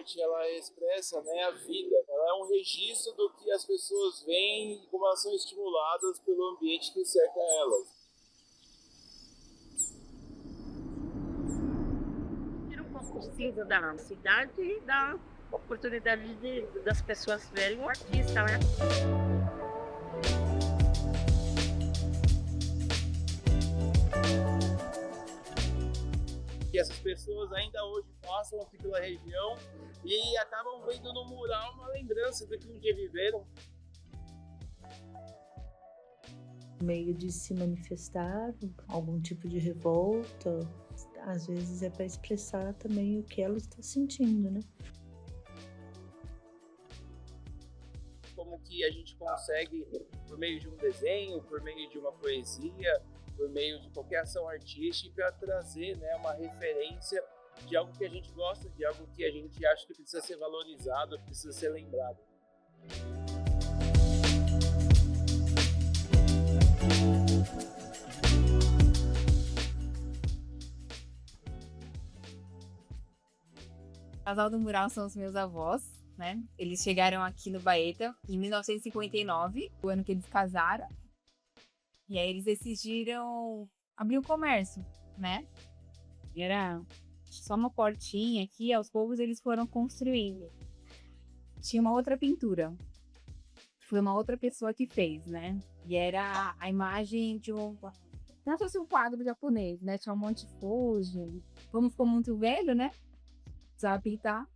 arte ela expressa, né, a vida. Ela é um registro do que as pessoas veem e como elas são estimuladas pelo ambiente que cerca elas. Tira um pouco o cinza da cidade e dá oportunidade das pessoas verem o artista, né? Que essas pessoas ainda hoje passam aqui pela região e acabam vendo no mural uma lembrança do que um dia viveram. Meio de se manifestar, algum tipo de revolta, às vezes é para expressar também o que ela está sentindo, né? Como que a gente consegue, por meio de um desenho, por meio de uma poesia, por meio de qualquer ação artística, trazer, né, uma referência de algo que a gente gosta, de algo que a gente acha que precisa ser valorizado, precisa ser lembrado. O casal do mural são os meus avós, né? Eles chegaram aqui no Baeta em 1959, o ano que eles casaram. E aí eles decidiram abrir um comércio, né? Era só uma portinha aqui, aos poucos eles foram construindo. Tinha uma outra pintura. Foi uma outra pessoa que fez, né? E era a imagem de um... Não fosse um quadro japonês, né? Tinha um monte de Fuji. Como ficou muito velho, né? Precisava pintar.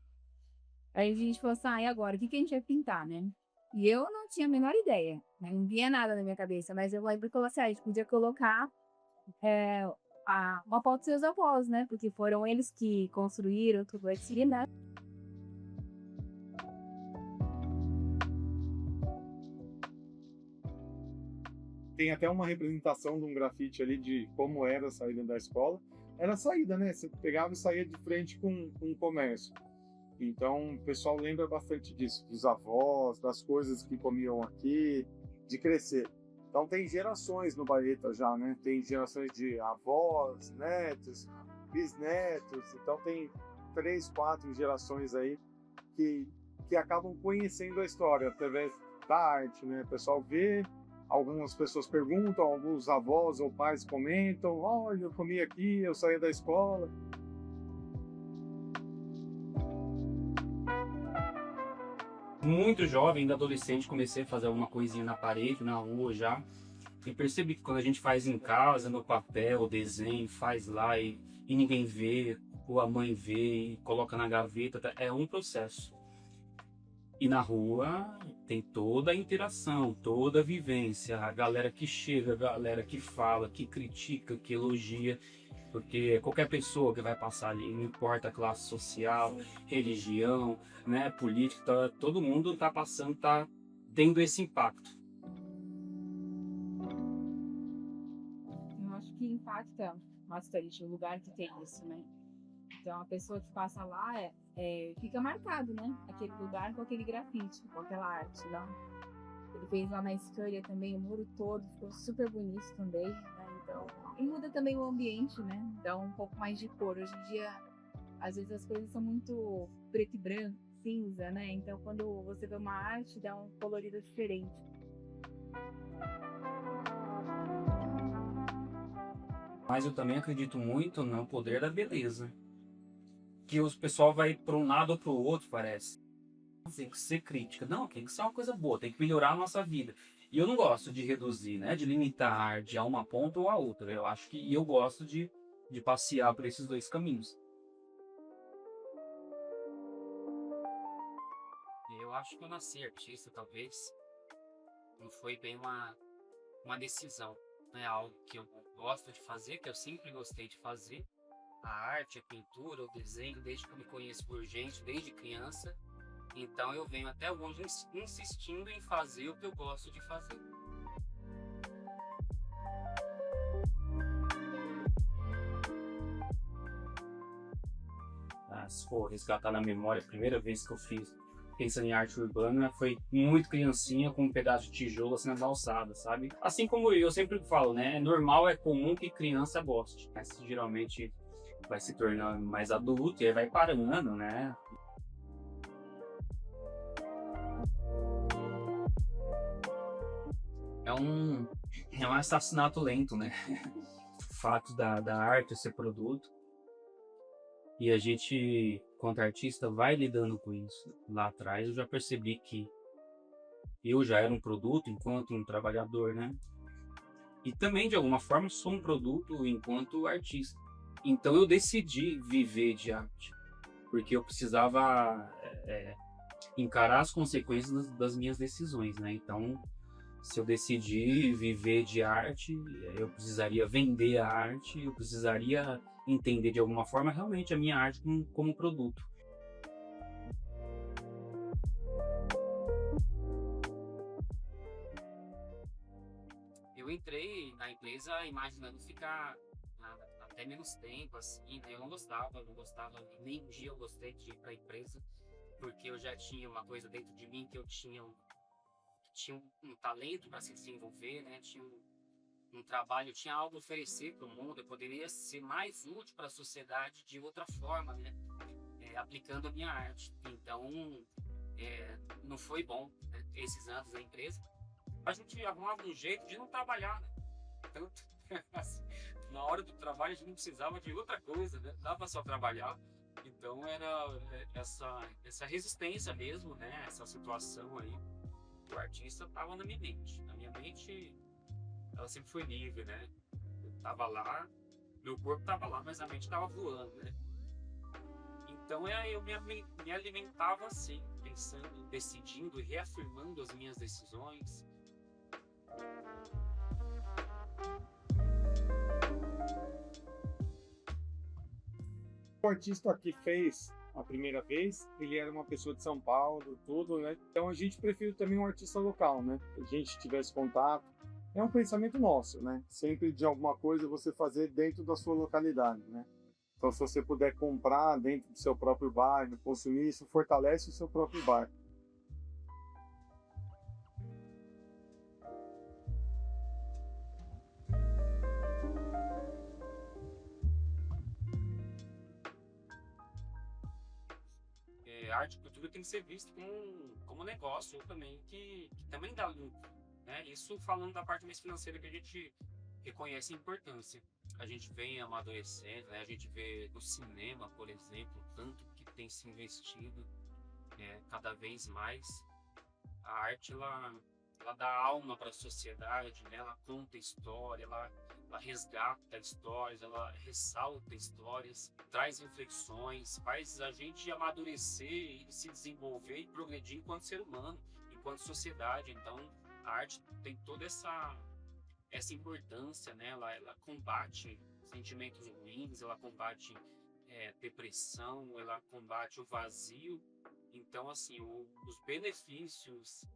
Aí a gente falou assim, e agora? O que a gente vai pintar, né? E eu não tinha a menor ideia, né? Não via nada na minha cabeça, mas eu lembro que eu falei assim, a gente podia colocar uma foto dos seus avós, né? Porque foram eles que construíram tudo aqui, né? Tem até uma representação de um grafite ali de como era a saída da escola. Era a saída, né? Você pegava e saía de frente com um comércio. Então, o pessoal lembra bastante disso, dos avós, das coisas que comiam aqui, de crescer. Então, tem gerações no Baeta já, né? Tem gerações de avós, netos, bisnetos. Então, tem 3, 4 gerações aí que acabam conhecendo a história através da arte, né? O pessoal vê, algumas pessoas perguntam, alguns avós ou pais comentam, olha, eu comi aqui, eu saí da escola. Muito jovem, ainda adolescente, comecei a fazer alguma coisinha na parede, na rua já. E percebi que quando a gente faz em casa, no papel, desenho, faz lá e ninguém vê, ou a mãe vê e coloca na gaveta, é um processo. E na rua tem toda a interação, toda a vivência, a galera que chega, a galera que fala, que critica, que elogia. Porque qualquer pessoa que vai passar ali, não importa a classe social, religião, né, política, todo mundo está passando, está tendo esse impacto. Eu acho que impacta bastante o lugar que tem isso, né? Então a pessoa que passa lá fica marcado, né? Aquele lugar com aquele grafite, com aquela arte lá. Ele fez lá na Scania também, o muro todo, ficou super bonito também, né? Então, e muda também o ambiente, né? Dá um pouco mais de cor. Hoje em dia, às vezes as coisas são muito preto e branco, cinza, né? Então, quando você vê uma arte, dá um colorido diferente. Mas eu também acredito muito no poder da beleza. Que o pessoal vai para um lado ou para o outro, parece. Tem que ser crítica. Não, tem que ser uma coisa boa, tem que melhorar a nossa vida. E eu não gosto de reduzir, né? De limitar a arte a uma ponta ou a outra. Eu acho que eu gosto de passear por esses dois caminhos. Eu acho que eu nasci artista, talvez. Não foi bem uma decisão. É algo que eu gosto de fazer, que eu sempre gostei de fazer. A arte, a pintura, o desenho, desde que eu me conheço por gente, desde criança. Então eu venho até hoje insistindo em fazer o que eu gosto de fazer. Se for resgatar na memória, a primeira vez que eu fiz pensando em arte urbana foi muito criancinha com um pedaço de tijolo assim na calçada, sabe? Assim como eu sempre falo, né? É normal, é comum que criança goste. Mas geralmente vai se tornando mais adulto e aí vai parando, né? é um assassinato lento, né? O fato da arte ser produto. E a gente, quanto artista, vai lidando com isso. Lá atrás eu já percebi que eu já era um produto enquanto um trabalhador, né? E também, de alguma forma, sou um produto enquanto artista. Então eu decidi viver de arte, porque eu precisava encarar as consequências das minhas decisões, né? Então, se eu decidir viver de arte, eu precisaria vender a arte, eu precisaria entender de alguma forma realmente a minha arte como produto. Eu entrei na empresa imaginando ficar até menos tempo, assim, né? Eu não gostava, nem um dia eu gostei de ir para a empresa, porque eu já tinha uma coisa dentro de mim que eu tinha um talento para se desenvolver, né? Tinha um trabalho, eu tinha algo a oferecer para o mundo, eu poderia ser mais útil para a sociedade de outra forma, né? Aplicando a minha arte. Então, não foi bom, né? Esses anos na empresa. A gente arrumava um jeito de não trabalhar, né? Tanto, assim, na hora do trabalho a gente não precisava de outra coisa, né? Dava só trabalhar. Então era essa resistência mesmo, né? Essa situação aí. O artista estava na minha mente. Na minha mente, ela sempre foi livre, né? Eu tava lá, meu corpo tava lá, mas a mente tava voando, né? Então eu me alimentava assim, pensando, decidindo e reafirmando as minhas decisões. O artista que fez a primeira vez, ele era uma pessoa de São Paulo, tudo, né? Então a gente prefere também um artista local, né? Que a gente tivesse contato. É um pensamento nosso, né? Sempre de alguma coisa você fazer dentro da sua localidade, né? Então se você puder comprar dentro do seu próprio bairro, consumir, isso fortalece o seu próprio bairro. Arte e cultura tem que ser visto como negócio também, que também dá lucro, né? Isso falando da parte mais financeira que a gente reconhece a importância. A gente vem amadurecendo, né? A gente vê no cinema, por exemplo, tanto que tem se investido cada vez mais. A arte, ela dá alma para a sociedade, né? Ela conta história, ela resgata histórias, ela ressalta histórias, traz reflexões, faz a gente amadurecer e se desenvolver e progredir enquanto ser humano, enquanto sociedade. Então, a arte tem toda essa importância, né? Ela combate sentimentos ruins, ela combate depressão, ela combate o vazio. Então, assim, os benefícios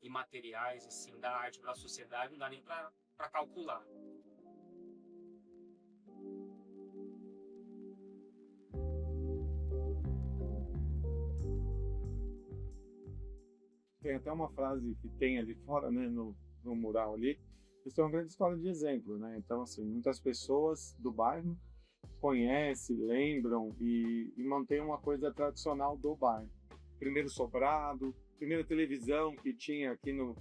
imateriais assim, da arte para a sociedade não dá nem para calcular. Tem até uma frase que tem ali fora, né, no mural ali. Isso é uma grande história de exemplo, né? Então, assim, muitas pessoas do bairro conhecem, lembram e mantêm uma coisa tradicional do bairro. Primeiro sobrado, primeira televisão que tinha aqui no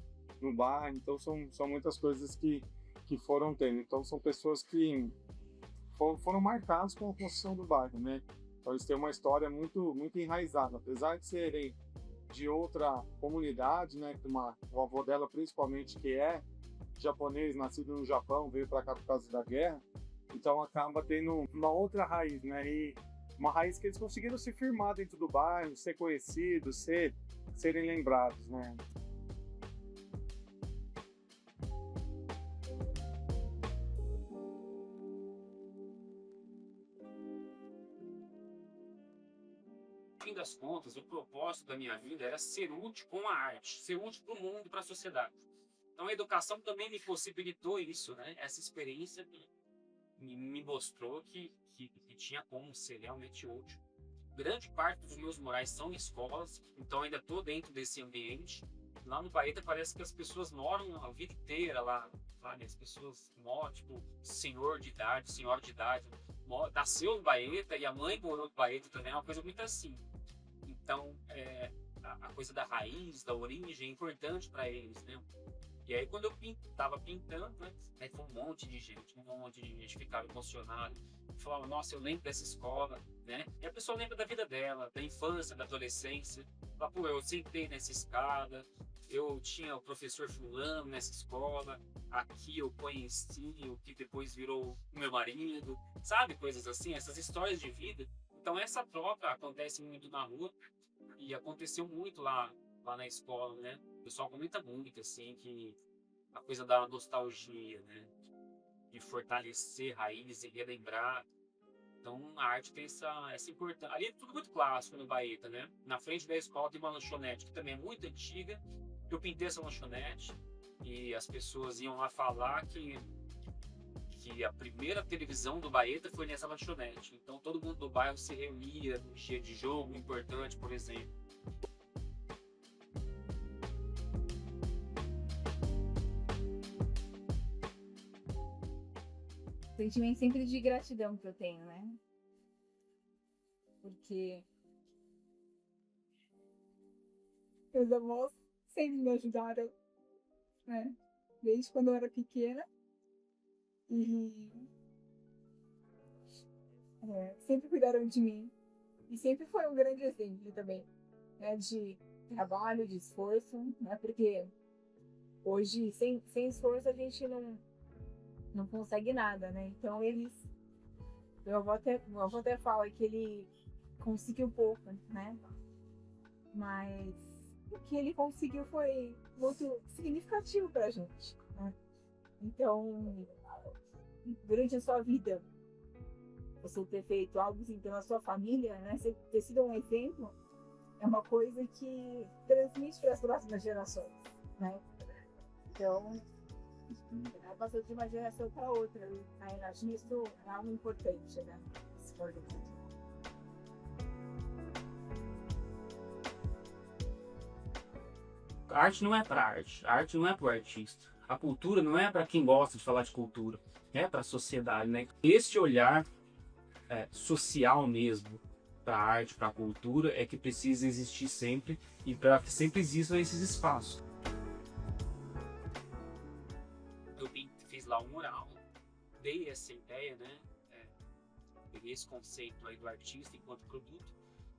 bairro. Então, são muitas coisas que foram tendo. Então, são pessoas que foram marcadas com a construção do bairro, né? Então, eles têm uma história muito, muito enraizada. Apesar de serem de outra comunidade, né? O avô dela, principalmente, que é japonês, nascido no Japão, veio para cá por causa da guerra. Então, acaba tendo uma outra raiz, né? E uma raiz que eles conseguiram se firmar dentro do bairro, ser conhecidos, serem lembrados, né? No fim das contas, o propósito da minha vida era ser útil com a arte, ser útil para o mundo, para a sociedade. Então a educação também me possibilitou isso, né? Essa experiência me mostrou que tinha como ser realmente útil. Grande parte dos meus murais são em escolas, então ainda estou dentro desse ambiente. Lá no Baeta parece que as pessoas moram a vida inteira lá, sabe? As pessoas moram, tipo, senhora de idade, nasceu no Baeta e a mãe morou no Baeta também, é uma coisa muito assim. Então, a coisa da raiz, da origem é importante para eles, né? E aí quando eu tava pintando, né, aí foi um monte de gente ficava emocionado, falava, nossa, eu lembro dessa escola, né? E a pessoa lembra da vida dela, da infância, da adolescência. Fala, pô, eu sentei nessa escada, eu tinha o professor fulano nessa escola, aqui eu conheci o que depois virou o meu marido, sabe? Coisas assim, essas histórias de vida. Então essa troca acontece muito na rua e aconteceu muito lá na escola, né? O pessoal comenta muito, assim, que a coisa da nostalgia, né? De fortalecer raízes e relembrar. Então a arte tem essa importância. Ali é tudo muito clássico no Baeta, né? Na frente da escola tem uma lanchonete que também é muito antiga. Eu pintei essa lanchonete e as pessoas iam lá falar que a primeira televisão do Baeta foi nessa lanchonete. Então todo mundo do bairro se reunia no dia de jogo importante, por exemplo. Sentimento sempre de gratidão que eu tenho, né? Porque meus avós sempre me ajudaram, né? Desde quando eu era pequena. E sempre cuidaram de mim. E sempre foi um grande exemplo também, né? De trabalho, de esforço, né? Porque hoje, sem esforço, a gente não consegue nada, né? Então meu avô até fala que ele conseguiu pouco, né? Mas o que ele conseguiu foi muito significativo pra gente, né? Então, durante a sua vida, você ter feito algo assim pela sua família, né? Você ter sido um exemplo, é uma coisa que transmite para as próximas gerações, né? Então, passou de uma geração para outra. Aí, acho que isso é algo importante, né? A arte não é para arte, a arte não é para o artista. A cultura não é para quem gosta de falar de cultura, é para a sociedade, né? Este olhar social mesmo para a arte, para a cultura, é que precisa existir sempre e para que sempre existam esses espaços. Eu fiz lá um mural, dei essa ideia, né? Peguei esse conceito aí do artista enquanto produto.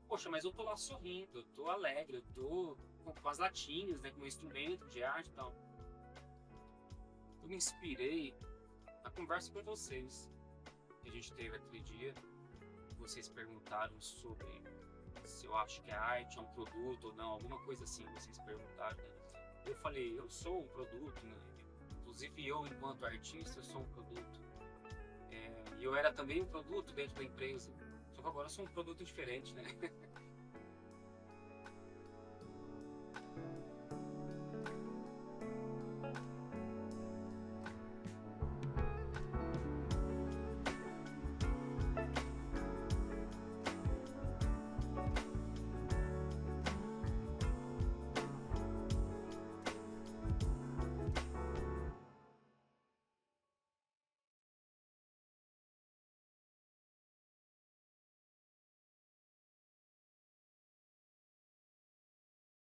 Poxa, mas eu tô lá sorrindo, eu tô alegre, eu tô com as latinhas, né? Com o instrumento de arte e tal. Eu me inspirei na conversa com vocês que a gente teve aquele dia. Vocês perguntaram sobre se eu acho que a arte é um produto ou não, alguma coisa assim, vocês perguntaram, né? Eu falei, eu sou um produto, né? Inclusive eu, enquanto artista, eu sou um produto. E eu era também um produto dentro da empresa, só que agora eu sou um produto diferente, né?